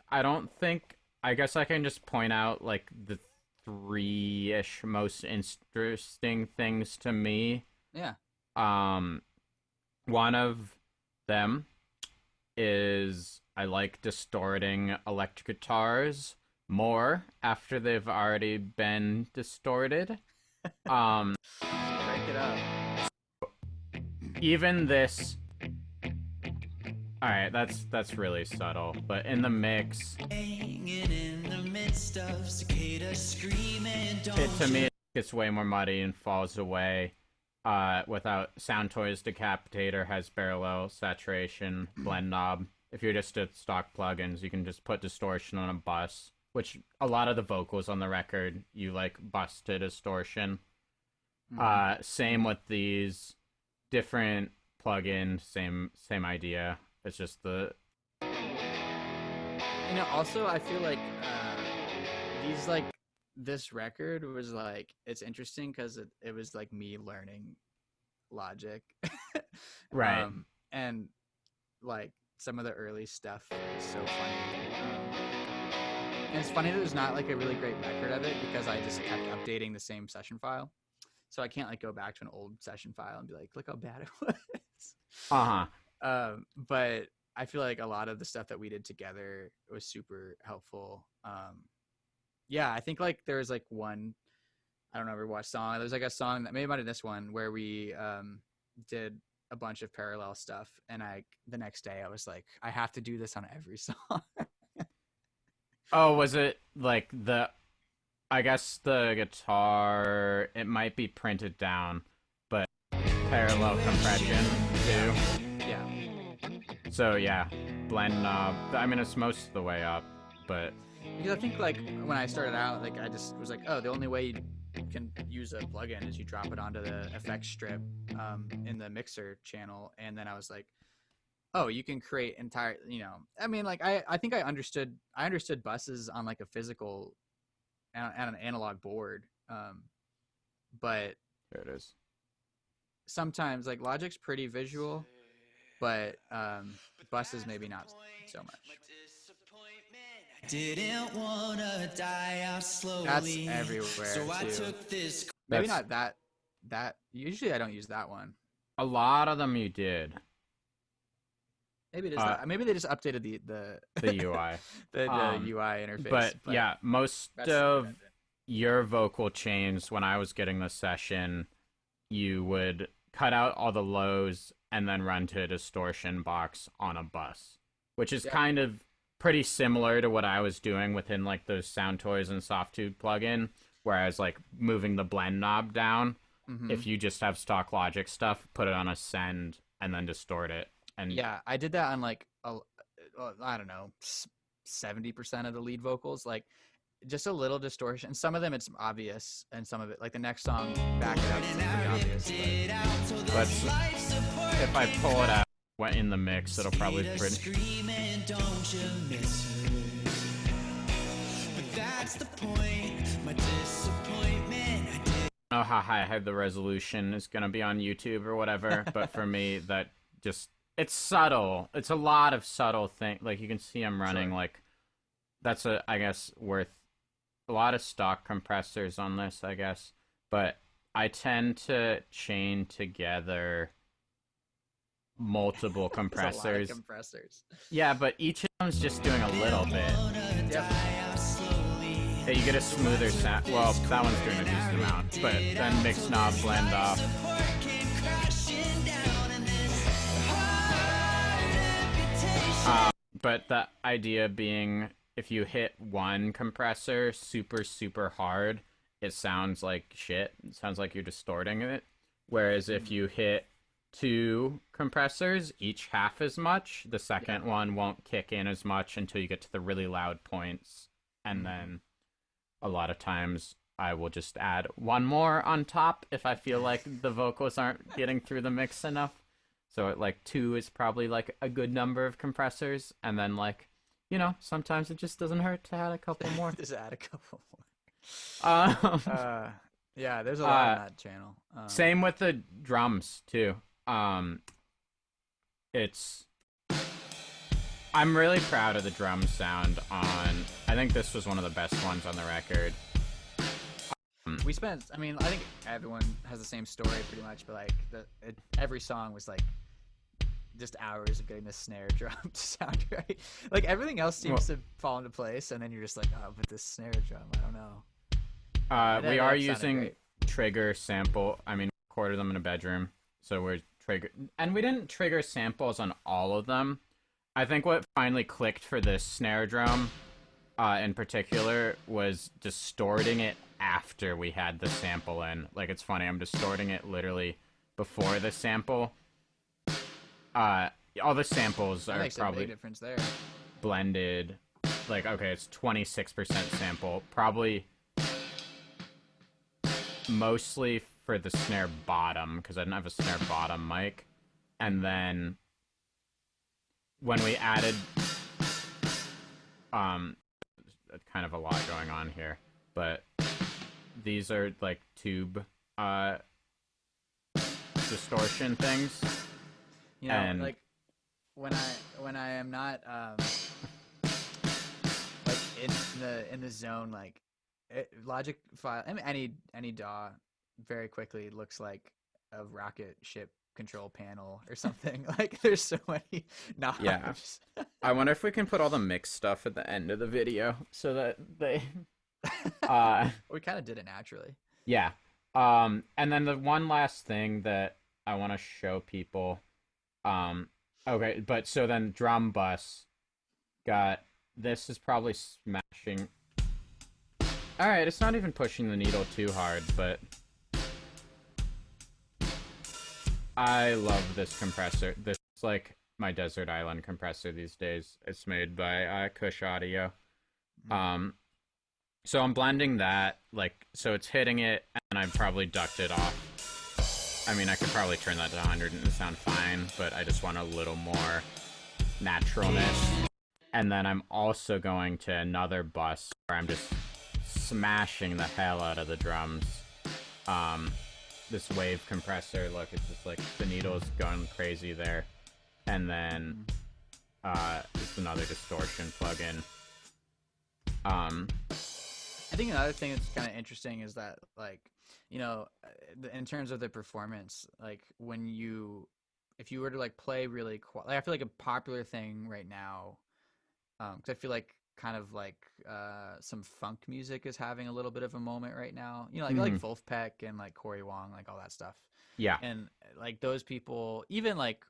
I guess I can just point out like the 3-ish most interesting things to me. Yeah. One of them is I like distorting electric guitars more after they've already been distorted. Crank it up. Even this. All right, that's really subtle, but in the mix, Hanging in the midst of cicadas screaming, to me it gets way more muddy and falls away. Without Soundtoys Decapitator has parallel saturation blend knob. If you're just at stock plugins, you can just put distortion on a bus, which a lot of the vocals on the record you like bus to distortion. Same with these different plugin, same idea. It's just Also I feel like this record was like, it's interesting because it was like me learning Logic. Right. And like some of the early stuff is so funny. And it's funny that there's not like a really great record of it because I just kept updating the same session file. So I can't like go back to an old session file and be like, look how bad it was. But I feel like a lot of the stuff that we did together was super helpful. Yeah, I think like there's like one, I don't know, ever watched song. There's like a song that maybe might have this one where we did a bunch of parallel stuff, and the next day I was like, I have to do this on every song. Oh, was it like I guess the guitar, it might be printed down, but parallel compression too. Yeah. So yeah, blend knob. I mean, it's most of the way up, but Because I think like when I started out, like I just was like, oh, the only way you can use a plugin is you drop it onto the effects strip in the mixer channel, and then I was like, oh, you can create entire, I mean, like I think I understood buses on like a physical and an analog board, but there it is. sometimes like Logic's pretty visual, but buses maybe not so much. Didn't wanna die out slowly. That's everywhere So I too. took this. Maybe not that. Usually I don't use that one. A lot of them you did. Maybe it is that. Maybe they just updated the UI. the UI interface. But yeah, most of your vocal chains, when I was getting the session, you would cut out all the lows and then run to a distortion box on a bus, which is kind of pretty similar to what I was doing within like those Sound Toys and Softtube plugin, where I was like moving the blend knob down. Mm-hmm. If you just have stock Logic stuff, put it on a send and then distort it. And yeah, I did that on like I don't know, 70% of the lead vocals, like just a little distortion. Some of them it's obvious, and some of it, like the next song, back it up, it's pretty obvious. But if I pull it out in the mix, it'll probably pretty. Don't you miss her? But that's the point. My disappointment. I I don't know how high the resolution is going to be on YouTube or whatever, but for me, that just, it's subtle. It's a lot of subtle things. Like, you can see I'm running, like, that's, I guess, worth a lot of stock compressors on this, I guess. But I tend to chain together multiple compressors. A lot of compressors. Yeah, but each of them's just doing a little bit. Yep. Hey, you get a smoother sound. Well, that one's doing a decent amount, but then mix knob, blend off. But the idea being, if you hit one compressor super, super hard, it sounds like shit. It sounds like you're distorting it. Whereas if you hit two compressors, each half as much, the second one won't kick in as much until you get to the really loud points. And then a lot of times I will just add one more on top if I feel like the vocals aren't getting through the mix enough. So like 2 is probably like a good number of compressors, and then like, you know, sometimes it just doesn't hurt to add a couple more. Just add a couple more. Yeah, there's a lot on that channel. Same with the drums too. I'm really proud of the drum sound on. I think this was one of the best ones on the record. We spent, I mean, I think everyone has the same story pretty much, but like every song was like just hours of getting the snare drum to sound right. Like everything else seems to fall into place, and then you're just like, oh, but this snare drum, I don't know. We are using trigger sample. I mean, recorded them in a bedroom, so we're trigger, and we didn't trigger samples on all of them. I think what finally clicked for this snare drum, in particular, was distorting it after we had the sample in. Like, it's funny, I'm distorting it literally before the sample. All the samples are probably a big difference there. Blended. Like, okay, it's 26% sample. Probably mostly for the snare bottom, because I didn't have a snare bottom mic. And then when we added kind of a lot going on here, but these are like tube distortion things. You know, and like when I am not like in the zone, like Logic file. I mean, any DAW very quickly looks like a rocket ship control panel or something. Like there's so many knobs. Yeah. I wonder if we can put all the mix stuff at the end of the video so that they We kind of did it naturally. yeah. And then the one last thing that I want to show people, okay, but so then drum bus got, this is probably smashing. All right, it's not even pushing the needle too hard, but I love this compressor. This is like my desert island compressor these days. It's made by Kush Audio. So I'm blending that, like, so it's hitting it, and I probably ducked it off. I mean, I could probably turn that to 100 and it sound fine, but I just want a little more naturalness. And then I'm also going to another bus where I'm just smashing the hell out of the drums. This wave compressor, look, it's just like the needle's going crazy there. And then just another distortion plugin. I think another thing that's kind of interesting is that, like, you know, in terms of the performance, like if you were to like play really like, I feel like a popular thing right now, because I feel like kind of like some funk music is having a little bit of a moment right now. You know, like Wolfpack and like Corey Wong, like all that stuff. Yeah. And like those people, even like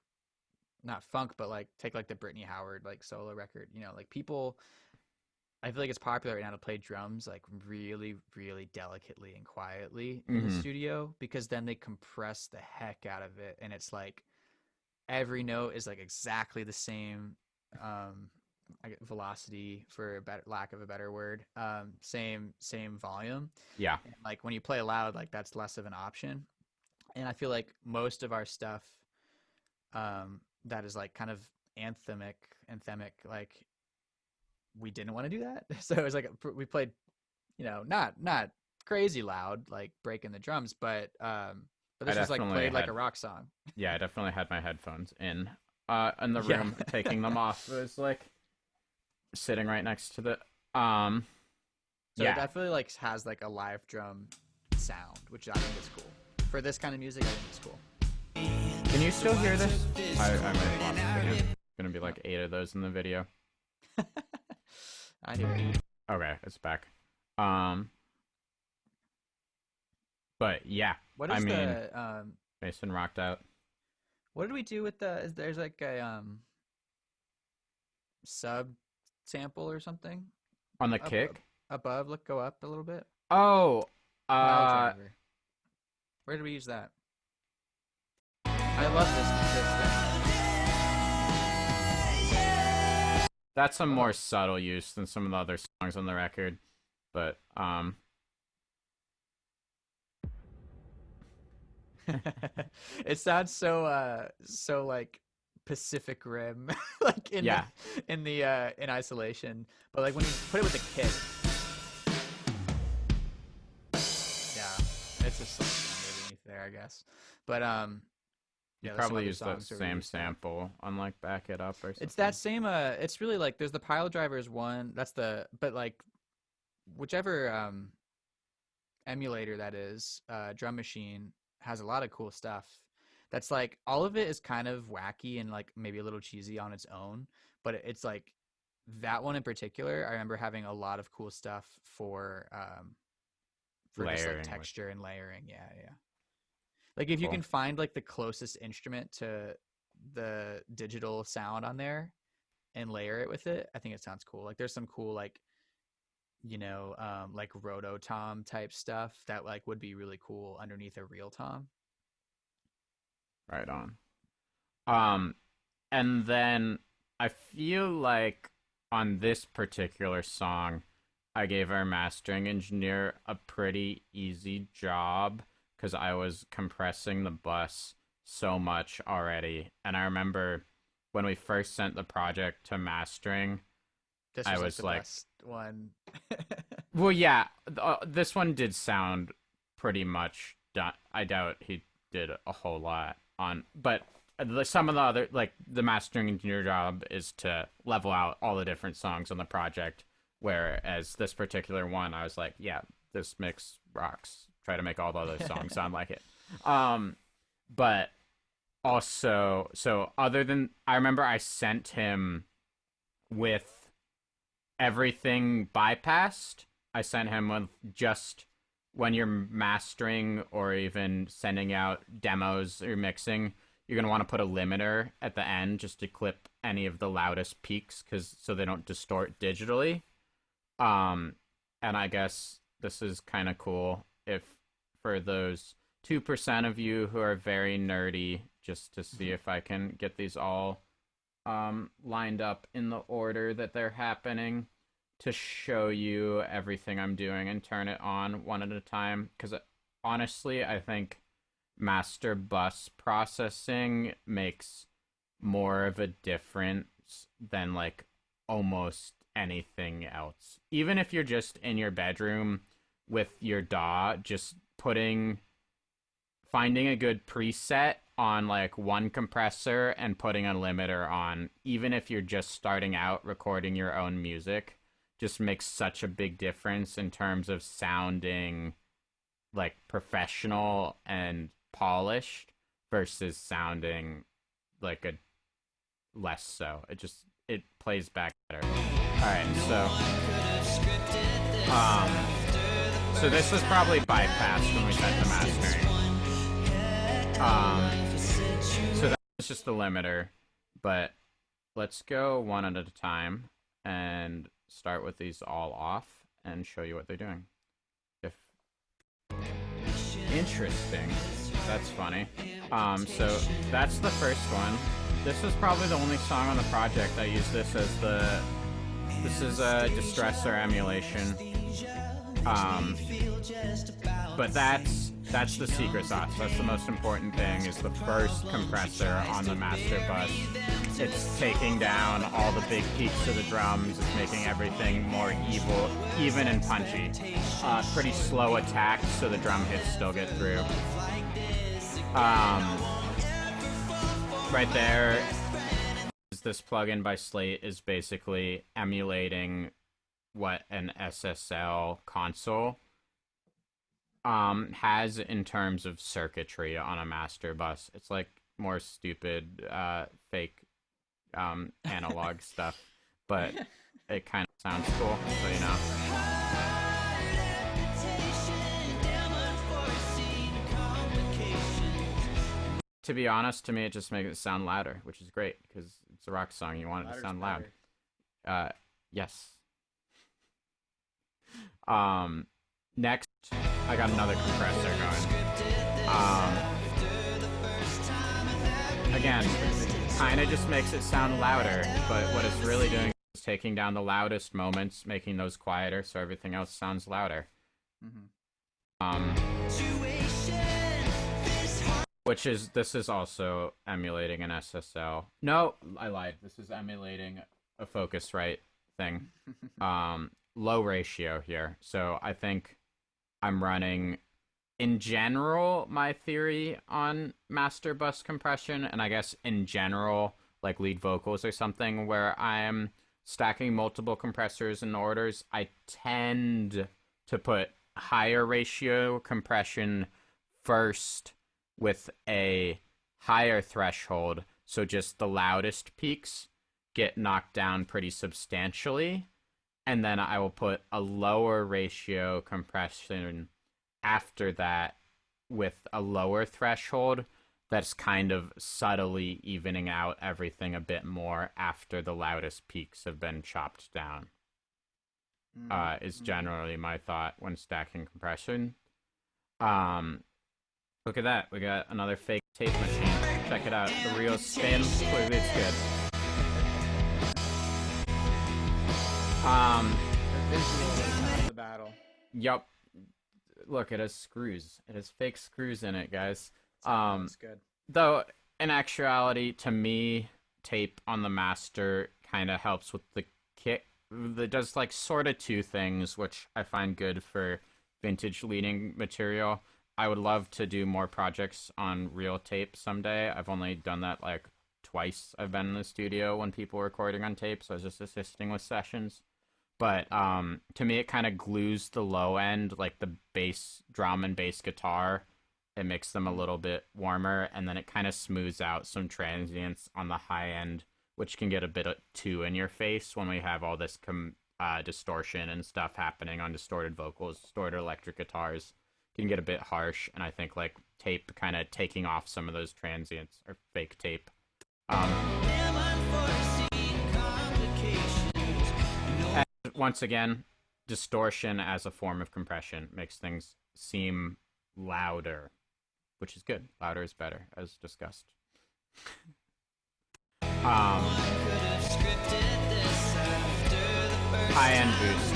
not funk, but like take like the Brittany Howard like solo record. You know, like people. I feel like it's popular right now to play drums like really, really delicately and quietly in the studio, because then they compress the heck out of it, and it's like every note is like exactly the same velocity, for a better, lack of a better word, same volume. Yeah. And like when you play loud, like that's less of an option. And I feel like most of our stuff that is like kind of anthemic, like we didn't want to do that. So it was like we played, you know, not crazy loud, like breaking the drums, but this was like played like a rock song. Yeah, I definitely had my headphones in the room, taking them off. It was like sitting right next to the So it definitely like has like a live drum sound, which I think is cool. For this kind of music, I think it's cool. Can you still hear this? I might have lost it again. Gonna be like 8 of those in the video. I hear it. Okay, it's back. But yeah, What is Mason rocked out. What did we do with there's like a sub sample or something On the kick? above? Look, go up a little bit. Oh, Where did we use that? I love this thing. That's a more subtle use than some of the other songs on the record, but It sounds so like Pacific Rim, like in isolation. But like when you put it with a kick, yeah, it's just like underneath there, I guess. But you probably use the same sample on like Back It Up or something. It's that same. It's really like there's the Pile Drivers one. That's but like whichever emulator that is, Drum Machine has a lot of cool stuff. That's like all of it is kind of wacky and like maybe a little cheesy on its own, but it's like that one in particular. I remember having a lot of cool stuff for just like texture and layering. Yeah. Like if you can find like the closest instrument to the digital sound on there and layer it with it, I think it sounds cool. Like there's some cool like, you know, like roto tom type stuff that like would be really cool underneath a real tom. Right on. And then I feel like on this particular song, I gave our mastering engineer a pretty easy job because I was compressing the bus so much already. And I remember when we first sent the project to mastering, This I was was the like, best one. well, yeah, this one did sound pretty much done. I doubt he did a whole lot on, but some of the other, like the mastering engineer job is to level out all the different songs on the project Whereas this particular one, I was like, yeah, this mix rocks. Try to make all the other songs sound like it. But also, so other than, I remember I sent him with everything bypassed. I sent him with just when you're mastering or even sending out demos or mixing, you're going to want to put a limiter at the end just to clip any of the loudest peaks so they don't distort digitally. And I guess this is kind of cool if for those 2% of you who are very nerdy, just to see if I can get these all lined up in the order that they're happening to show you everything I'm doing and turn it on one at a time. Because honestly, I think master bus processing makes more of a difference than like almost anything else. Even if you're just in your bedroom with your DAW, just finding a good preset on like one compressor and putting a limiter on, even if you're just starting out recording your own music, just makes such a big difference in terms of sounding like professional and polished versus sounding like a less so. It plays back better. Alright, so this was probably bypassed when we set the mastering. So that was just the limiter, but let's go one at a time and start with these all off and show you what they're doing. Interesting. That's funny. So that's the first one. This was probably the only song on the project I used this as this is a distressor emulation. But that's the secret sauce. That's the most important thing, is the first compressor on the master bus. It's taking down all the big peaks of the drums. It's making everything more even and punchy. Pretty slow attack, so the drum hits still get through. Right there, this plugin by Slate is basically emulating what an SSL console has in terms of circuitry on a master bus. It's like more stupid, fake analog stuff, but it kind of sounds cool, so you know. To be honest, to me, it just makes it sound louder, which is great, because it's a rock song. You want it to sound loud. Yes. Next, I got another compressor going. Again, it kind of just makes it sound louder, but what it's really doing is taking down the loudest moments, making those quieter, so everything else sounds louder. This is also emulating an SSL. No, I lied. This is emulating a Focusrite thing. Low ratio here. So I think I'm running, in general, my theory on master bus compression, and I guess in general, like lead vocals or something, where I'm stacking multiple compressors in orders, I tend to put higher ratio compression first with a higher threshold, so just the loudest peaks get knocked down pretty substantially, and then I will put a lower ratio compression after that with a lower threshold that's kind of subtly evening out everything a bit more after the loudest peaks have been chopped down. Is generally my thought when stacking compression. Look at that. We got another fake tape machine. Check it out. The real spin. Clearly it's good. The battle. Yup. Look, it has screws. It has fake screws in it, guys. That's good. Though, in actuality, to me, tape on the master kind of helps with the kick. It does, like, sort of two things, which I find good for vintage leading material. I would love to do more projects on real tape someday. I've only done that, like, twice. I've been in the studio when people were recording on tape, so I was just assisting with sessions. But to me, it kind of glues the low end, like the bass drum and bass guitar. It makes them a little bit warmer, and then it kind of smooths out some transients on the high end, which can get a bit too in your face when we have all this distortion and stuff happening on distorted vocals, distorted electric guitars. Can get a bit harsh, and I think like tape kind of taking off some of those transients, or fake tape. And once again, distortion as a form of compression makes things seem louder, which is good. Louder is better, as discussed. High-end boost.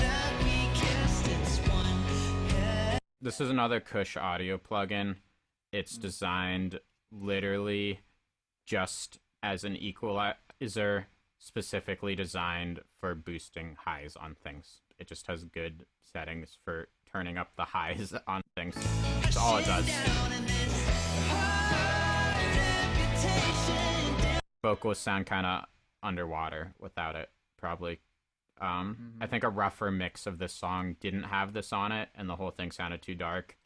This is another Kush audio plugin. It's designed literally just as an equalizer, specifically designed for boosting highs on things. It just has good settings for turning up the highs on things. That's all it does. Vocals sound kind of underwater without it, probably. I think a rougher mix of this song didn't have this on it, and the whole thing sounded too dark.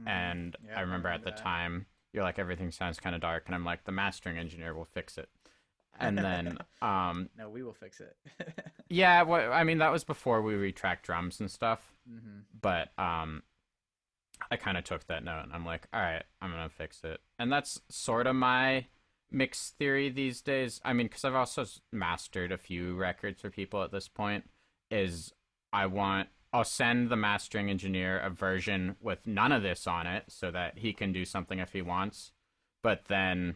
And I remember at the time, you're like, everything sounds kind of dark, and I'm like, the mastering engineer will fix it. And then, No, we will fix it. yeah, well, I mean, that was before we retracked drums and stuff. But I kind of took that note, and I'm like, all right, I'm gonna fix it. And that's sort of my mix theory these days. I mean, because I've also mastered a few records for people at this point, is I'll send the mastering engineer a version with none of this on it so that he can do something if he wants. But then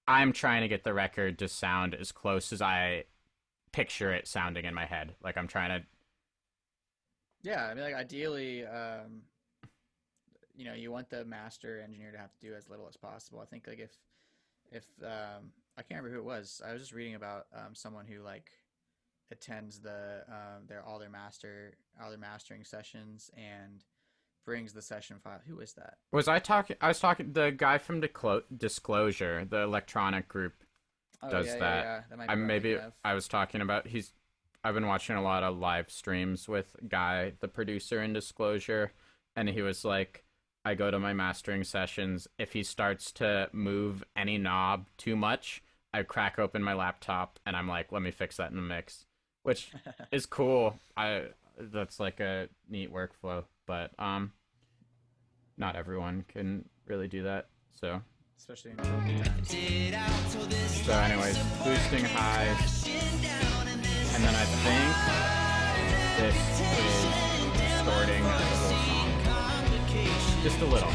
I'm trying to get the record to sound as close as I picture it sounding in my head. Like, I'm trying to... Yeah, I mean, like, ideally, you want the master engineer to have to do as little as possible. I think, like, if I can't remember who it was. I was just reading about someone who like attends all their mastering sessions and brings the session file. Who is that? I was talking the guy from Disclosure, the electronic group does that. Yeah. That might be I was talking about I've been watching a lot of live streams with Guy, the producer in Disclosure, and he was like, I go to my mastering sessions. If he starts to move any knob too much, I crack open my laptop and I'm like, let me fix that in the mix, which is cool. That's like a neat workflow, but not everyone can really do that. So, especially in COVID times. So, anyways, boosting highs, and then I think this is distorting the whole song. Just a little.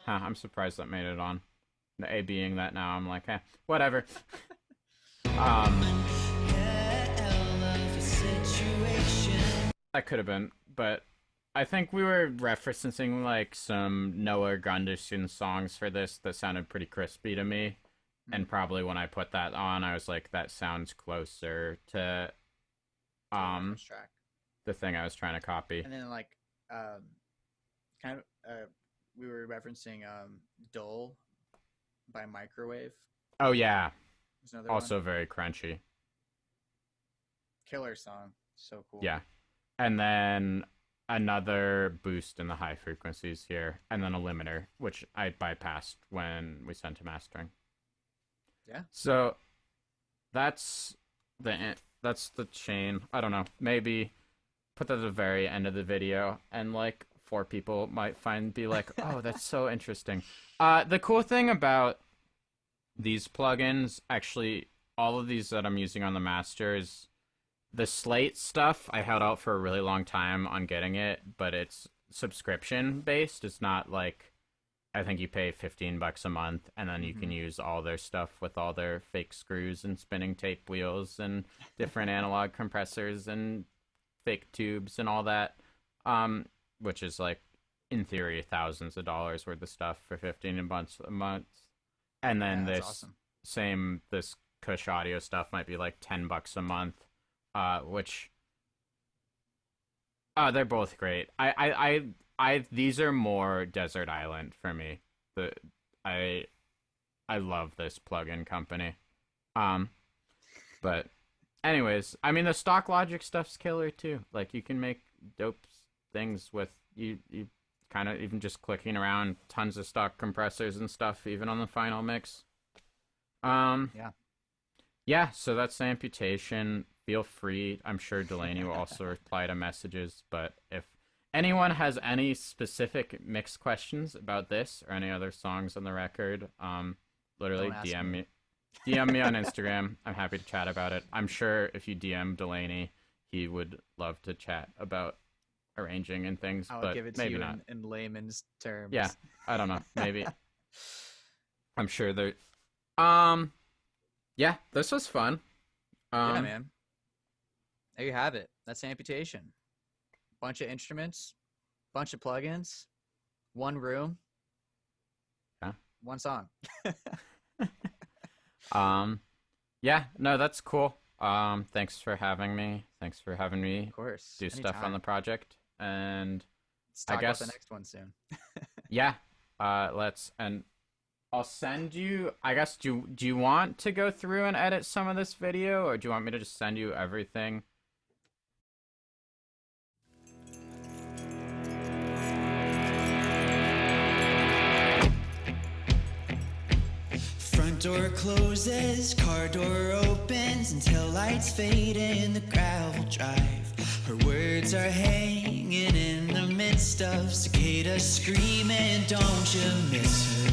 I'm surprised that made it on. The A being that now, I'm like, whatever. That could have been, but I think we were referencing like some Noah Gunderson songs for this that sounded pretty crispy to me. And probably when I put that on, I was like, that sounds closer to the thing I was trying to copy. And then like we were referencing Dull by Microwave. Oh yeah. Also one. very crunchy. Killer song. So cool. Yeah. And then another boost in the high frequencies here, and then a limiter, which I bypassed when we sent to mastering. Yeah. So that's the chain. I don't know. Maybe put that at the very end of the video, and like 4 people might be like, oh, that's so interesting. The cool thing about these plugins, actually, all of these that I'm using on the masters, the Slate stuff, I held out for a really long time on getting it, but it's subscription based. It's not like, I think you pay $15 a month, and then you can use all their stuff with all their fake screws and spinning tape wheels and different analog compressors and fake tubes and all that, which is like, in theory, thousands of dollars worth of stuff for $15 a month. And then this Kush audio stuff might be like $10 a month, which they're both great. These are more Desert Island for me. I love this plugin company. But anyways, I mean the stock Logic stuff's killer too. Like you can make dope things with you kind of even just clicking around, tons of stock compressors and stuff even on the final mix. Yeah, so that's the Amputation. Feel free. I'm sure Delaney will also reply to messages, but if anyone has any specific mix questions about this or any other songs on the record, literally DM me. DM me on Instagram. I'm happy to chat about it. I'm sure if you DM Delaney, he would love to chat about arranging and things, I'll but give it to maybe you not. in layman's terms. Yeah, I don't know. Maybe. I'm sure there. Yeah, this was fun. Yeah, man. There you have it. That's Amputation. Bunch of instruments, bunch of plugins, one room, Yeah. one song. Yeah, no, that's cool. Thanks for having me. Thanks for having me Of course. do stuff on the project. And Let's talk I guess about the next one soon. yeah, let's, and I'll send you, I guess, do you want to go through and edit some of this video, or do you want me to just send you everything? Front door closes, car door opens until lights fade in the gravel drive. Her words are hanging in the midst of cicadas screaming, don't you miss her?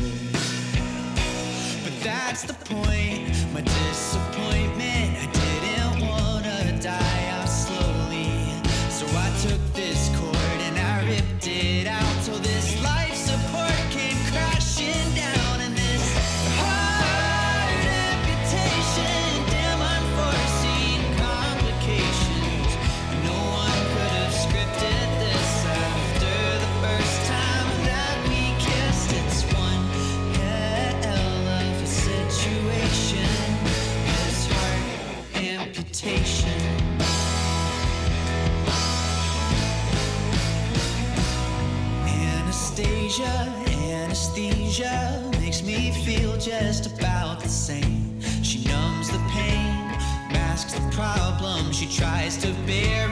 But that's the point, my disappointment. I didn't wanna die out slowly, so I took this cord and I ripped it out till this life support came crashing down. And this hard amputation, damn unforeseen complications. No one could have scripted this after the first time that we kissed. It's one hell of a situation, this heart amputation. Anesthesia makes me feel just about the same. She numbs the pain, masks the problem. She tries to bear